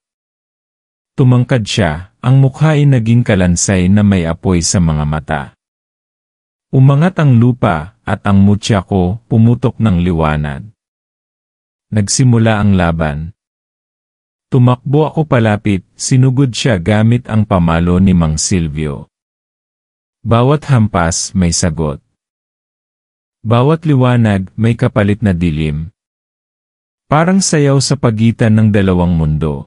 Tumangkad siya, ang mukha ay naging kalansay na may apoy sa mga mata. Umangat ang lupa, at ang mutya ko, pumutok ng liwanag. Nagsimula ang laban. Tumakbo ako palapit, sinugod siya gamit ang pamalo ni Mang Silvio. Bawat hampas may sagot. Bawat liwanag may kapalit na dilim. Parang sayaw sa pagitan ng dalawang mundo.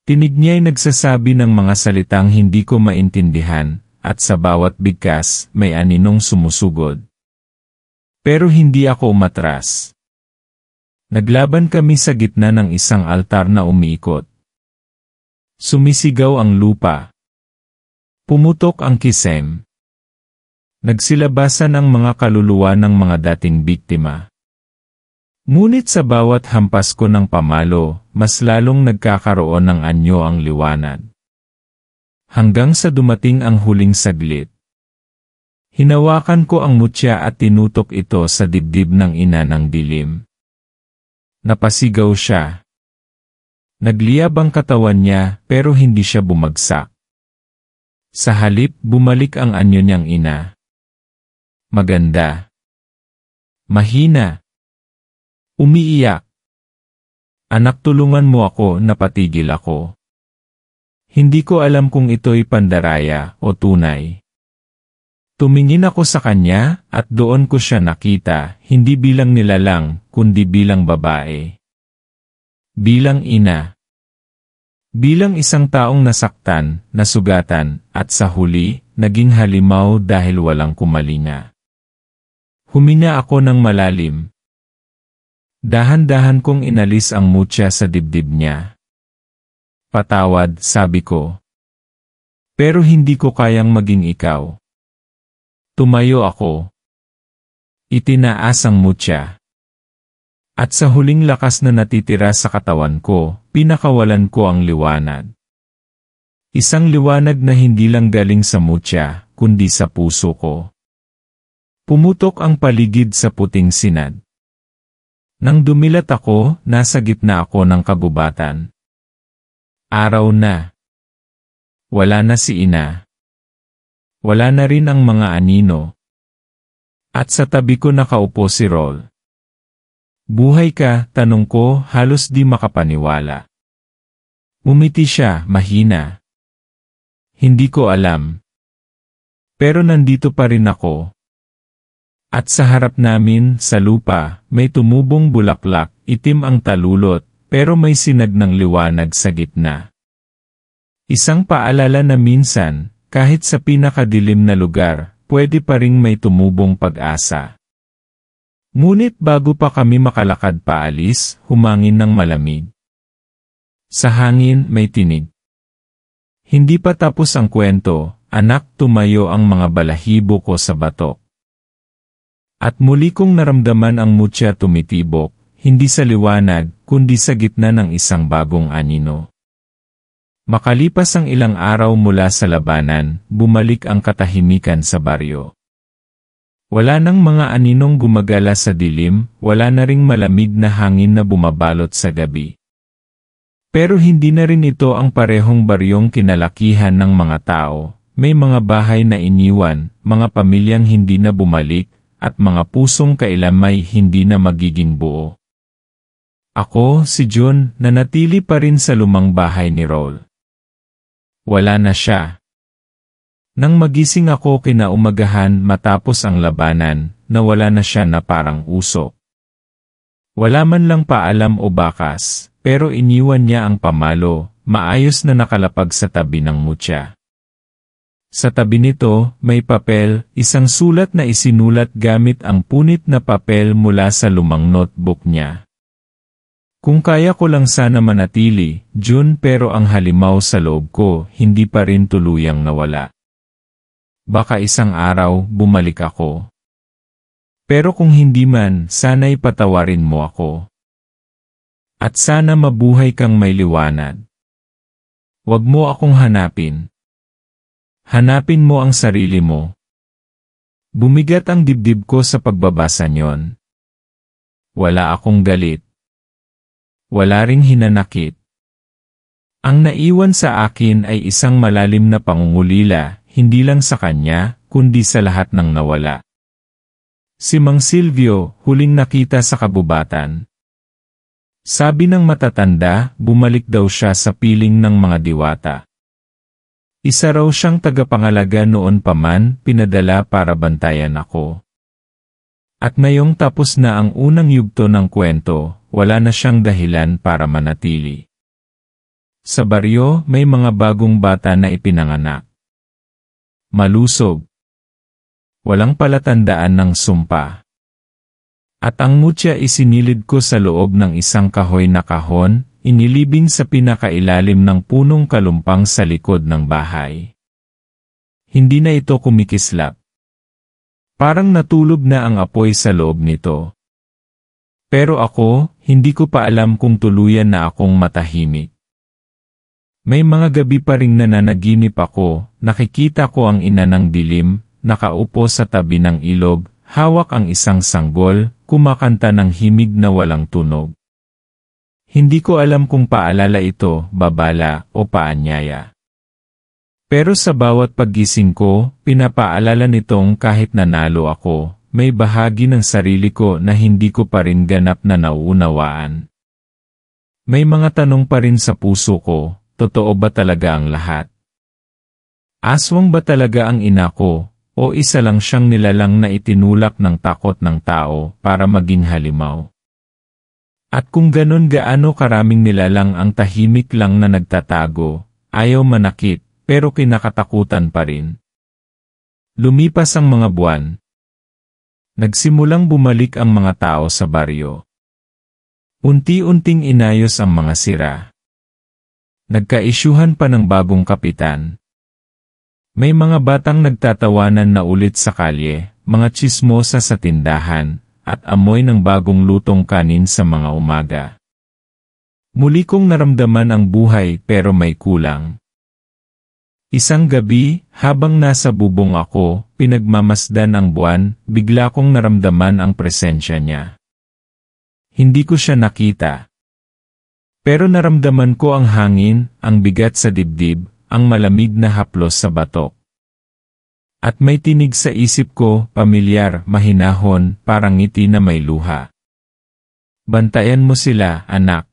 Tinig niya'y nagsasabi ng mga salitang hindi ko maintindihan, at sa bawat bigkas may aninong sumusugod. Pero hindi ako umatras. Naglaban kami sa gitna ng isang altar na umiikot. Sumisigaw ang lupa. Pumutok ang kisem. Nagsilabasan ang mga kaluluwa ng mga dating biktima. Ngunit sa bawat hampas ko ng pamalo, mas lalong nagkakaroon ng anyo ang liwanag. Hanggang sa dumating ang huling saglit. Hinawakan ko ang mutya at tinutok ito sa dibdib ng ina ng dilim. Napasigaw siya. Nagliyab ang katawan niya pero hindi siya bumagsak. Sa halip, bumalik ang anyo niyang ina. Maganda. Mahina. Umiiyak. Anak, tulungan mo ako, napatigil ako. Hindi ko alam kung ito'y pandaraya o tunay. Tumingin ako sa kanya, at doon ko siya nakita, hindi bilang nilalang, kundi bilang babae. Bilang ina. Bilang isang taong nasaktan, nasugatan, at sa huli, naging halimaw dahil walang kumalinga. Huminga ako ng malalim. Dahan-dahan kong inalis ang mutya sa dibdib niya. Patawad, sabi ko. Pero hindi ko kayang maging ikaw. Tumayo ako. Itinaas ang mutya. At sa huling lakas na natitira sa katawan ko, pinakawalan ko ang liwanag. Isang liwanag na hindi lang galing sa mutya, kundi sa puso ko. Pumutok ang paligid sa puting sinad. Nang dumilat ako, nasa gitna ako ng kagubatan. Araw na. Wala na si ina. Wala na rin ang mga anino. At sa tabi ko nakaupo si Rol. Buhay ka, tanong ko, halos di makapaniwala. Umiti siya, mahina. Hindi ko alam. Pero nandito pa rin ako. At sa harap namin, sa lupa, may tumubong bulaklak, itim ang talulot, pero may sinag ng liwanag sa gitna. Isang paalala na minsan, kahit sa pinakadilim na lugar, pwede pa ring may tumubong pag-asa. Ngunit bago pa kami makalakad paalis, humangin ng malamig. Sa hangin, may tinig. Hindi pa tapos ang kwento, anak, tumayo ang mga balahibo ko sa batok. At muli kong naramdaman ang mutya tumitibok, hindi sa liwanag, kundi sa gitna ng isang bagong anino. Makalipas ang ilang araw mula sa labanan, bumalik ang katahimikan sa baryo. Wala nang mga aninong gumagala sa dilim, wala na ring malamig na hangin na bumabalot sa gabi. Pero hindi na rin ito ang parehong baryong kinalakihan ng mga tao, may mga bahay na iniwan, mga pamilyang hindi na bumalik, at mga pusong kailamay hindi na magiging buo. Ako, si June, nanatili pa rin sa lumang bahay ni Rol. Wala na siya. Nang magising ako kinaumagahan matapos ang labanan, nawala na siya na parang usok. Wala man lang paalam o bakas, pero iniwan niya ang pamalo, maayos na nakalapag sa tabi ng mutya. Sa tabi nito, may papel, isang sulat na isinulat gamit ang punit na papel mula sa lumang notebook niya. Kung kaya ko lang sana manatili, June, pero ang halimaw sa loob ko, hindi pa rin tuluyang nawala. Baka isang araw, bumalik ako. Pero kung hindi man, sana'y patawarin mo ako. At sana mabuhay kang may liwanag. Huwag mo akong hanapin. Hanapin mo ang sarili mo. Bumigat ang dibdib ko sa pagbabasa niyon. Wala akong galit. Wala ring hinanakit. Ang naiwan sa akin ay isang malalim na pangungulila, hindi lang sa kanya, kundi sa lahat ng nawala. Si Mang Silvio, huling nakita sa kabubatan. Sabi ng matatanda, bumalik daw siya sa piling ng mga diwata. Isa raw siyang tagapangalaga noon pa man, pinadala para bantayan ako. At ngayong tapos na ang unang yugto ng kwento, wala na siyang dahilan para manatili. Sa baryo, may mga bagong bata na ipinanganak. Malusog. Walang palatandaan ng sumpa. At ang mutya isinilid ko sa loob ng isang kahoy na kahon, inilibing sa pinakailalim ng punong kalumpang sa likod ng bahay. Hindi na ito kumikislap. Parang natulog na ang apoy sa loob nito. Pero ako, hindi ko pa alam kung tuluyan na akong matahimik. May mga gabi pa ring nananaginip ako, nakikita ko ang ina ng dilim, nakaupo sa tabi ng ilog, hawak ang isang sanggol, kumakanta ng himig na walang tunog. Hindi ko alam kung paalala ito, babala, o paanyaya. Pero sa bawat paggising ko, pinapaalala nitong kahit nanalo ako, may bahagi ng sarili ko na hindi ko pa rin ganap na nauunawaan. May mga tanong pa rin sa puso ko, totoo ba talaga ang lahat? Aswang ba talaga ang ina ko, o isa lang siyang nilalang na itinulak ng takot ng tao para maging halimaw? At kung ganon, gaano karaming nilalang ang tahimik lang na nagtatago, ayaw manakit, pero kinakatakutan pa rin. Lumipas ang mga buwan. Nagsimulang bumalik ang mga tao sa baryo. Unti-unting inayos ang mga sira. Nagka-isyuhan pa ng bagong kapitan. May mga batang nagtatawanan na ulit sa kalye, mga tsismosa sa tindahan, at amoy ng bagong lutong kanin sa mga umaga. Muli kong naramdaman ang buhay pero may kulang. Isang gabi, habang nasa bubong ako, pinagmamasdan ang buwan, bigla kong naramdaman ang presensya niya. Hindi ko siya nakita. Pero naramdaman ko ang hangin, ang bigat sa dibdib, ang malamig na haplos sa batok. At may tinig sa isip ko, pamilyar, mahinahon, parang ngiti na may luha. Bantayan mo sila, anak.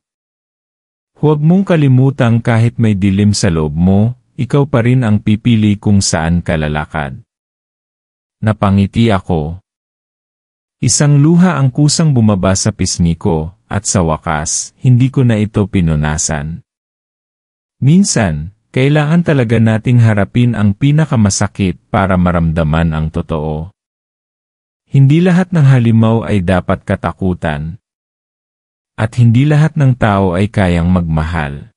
Huwag mong kalimutang kahit may dilim sa loob mo, ikaw pa rin ang pipili kung saan ka lalakad. Napangiti ako. Isang luha ang kusang bumaba sa pisngi ko, at sa wakas, hindi ko na ito pinunasan. Minsan, kailangan talaga nating harapin ang pinakamasakit para maramdaman ang totoo. Hindi lahat ng halimaw ay dapat katakutan. At hindi lahat ng tao ay kayang magmahal.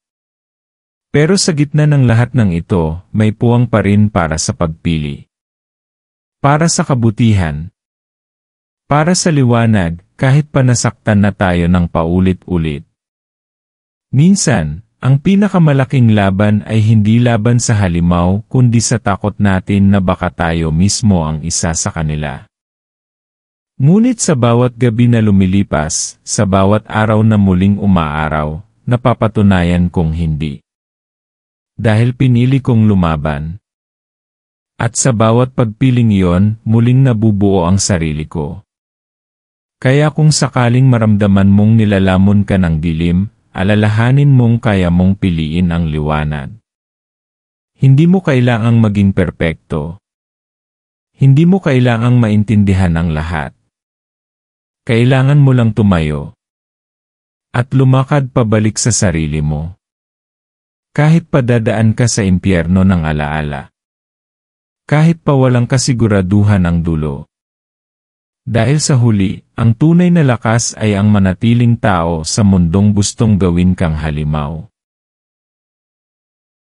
Pero sa gitna ng lahat ng ito, may puwang pa rin para sa pagpili. Para sa kabutihan. Para sa liwanag, kahit pa nasaktan na tayo ng paulit-ulit. Minsan, ang pinakamalaking laban ay hindi laban sa halimaw kundi sa takot natin na baka tayo mismo ang isa sa kanila. Ngunit sa bawat gabi na lumilipas, sa bawat araw na muling umaaraw, napapatunayan kong hindi. Dahil pinili kong lumaban. At sa bawat pagpiling iyon, muling nabubuo ang sarili ko. Kaya kung sakaling maramdaman mong nilalamon ka ng dilim, alalahanin mong kaya mong piliin ang liwanag. Hindi mo kailangang maging perpekto. Hindi mo kailangang maintindihan ang lahat. Kailangan mo lang tumayo. At lumakad pabalik sa sarili mo. Kahit pa dadaan ka sa impyerno ng alaala. Kahit pa walang kasiguraduhan ang dulo. Dahil sa huli, ang tunay na lakas ay ang manatiling tao sa mundong gustong gawin kang halimaw.